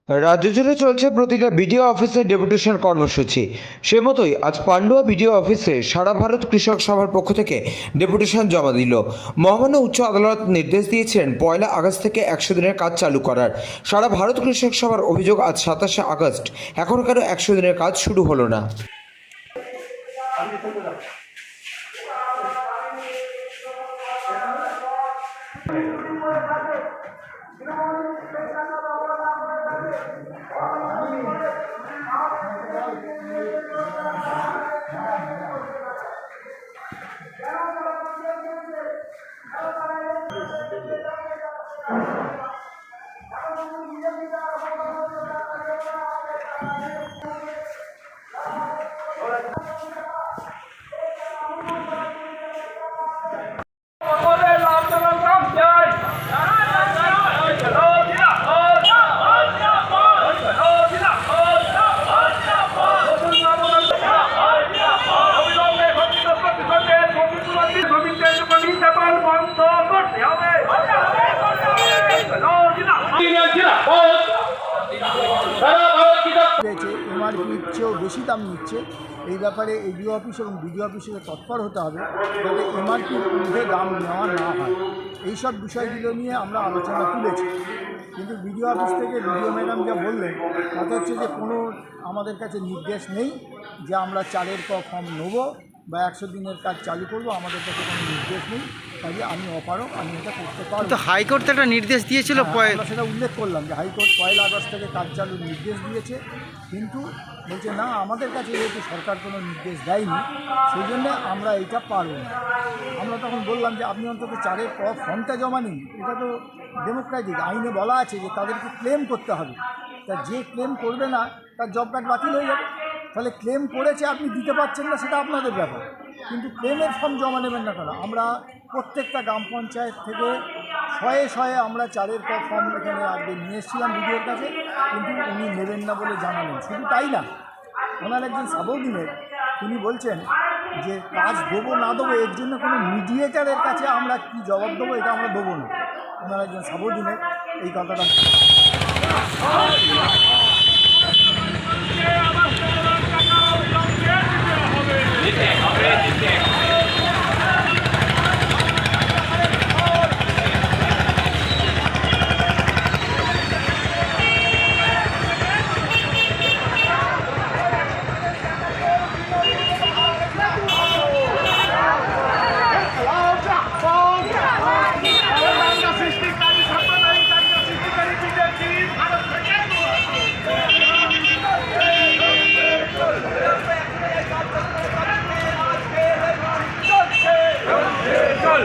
রাজ্য জুড়ে চলছে প্রতিটা বিডিও অফিসে ডেপুটেশন কর্মসূচি। সে মতোই আজ পান্ডুয়া বিডিও অফিসে সারা ভারত কৃষক সভার পক্ষ থেকে ডেপুটেশন জমা দিল। মহামান্য উচ্চ আদালত নির্দেশ দিয়েছেন 1 আগস্ট থেকে 100 দিনের কাজ চালু করার। সারা ভারত কৃষক সভার অভিযোগ, আজ 27 আগস্ট এখনও কেন 100 দিনের কাজ শুরু হলো না। এমআরপির চেয়েও বেশি দাম নিচ্ছে। এই ব্যাপারে এডিও অফিস এবং বিডিও অফিসে তৎপর হতে হবে যাতে এমআরপির ঊর্ধ্বে দাম নেওয়া না হয়। এইসব বিষয়গুলো নিয়ে আমরা আলোচনা তুলেছি, কিন্তু বিডিও অফিস থেকে বিডিও ম্যাডাম যা বললেন তাতে হচ্ছে যে কোনো আমাদের কাছে নির্দেশ নেই যে আমরা চালের ফর্ম নেবো বা 100 দিনের কাজ চালু করবো, আমাদের কাছে কোনো নির্দেশ নেই। তাই আমি অপারক, আমি এটা করতে পারবো। তো হাইকোর্ট একটা নির্দেশ দিয়েছিল, আমরা সেটা উল্লেখ করলাম যে হাইকোর্ট 1 আগস্ট থেকে কাজ চালুর নির্দেশ দিয়েছে, কিন্তু বলছে না আমাদের কাছে যেহেতু সরকার কোনো নির্দেশ দেয়নি সেই জন্য আমরা এটা পারব না। আমরা তখন বললাম যে আপনি অন্তত চালের ফর্মটা জমা নিন, এটা তো ডেমোক্রেটিক, আইনে বলা আছে যে তাদেরকে ক্লেম করতে হবে। তা যে ক্লেম করবে না তার জব কার্ড বাতিল হয়ে যাবে। তাহলে ক্লেম করেছে, আপনি দিতে পারছেন না, সেটা আপনাদের ব্যাপার, কিন্তু ক্লেমের ফর্ম জমা নেবেন না কেন? আমরা প্রত্যেকটা গ্রাম পঞ্চায়েত থেকে শয়ে শয়ে আমরা চালের ফর্ম এখানে আগে নিয়ে এসেছিলাম বিডিওর কাছে, কিন্তু উনি নেবেন না বলে জানালেন। শুধু তাই না, ওনার একজন সাবঅর্ডিনেট তিনি বলছেন যে কাজ দেবো না দেবো এর জন্য কোনো মিডিয়েটারের কাছে আমরা কি জবাব দেবো, এটা আমরা দেবো না। ওনার একজন সাবঅর্ডিনেট এই কথাটা চল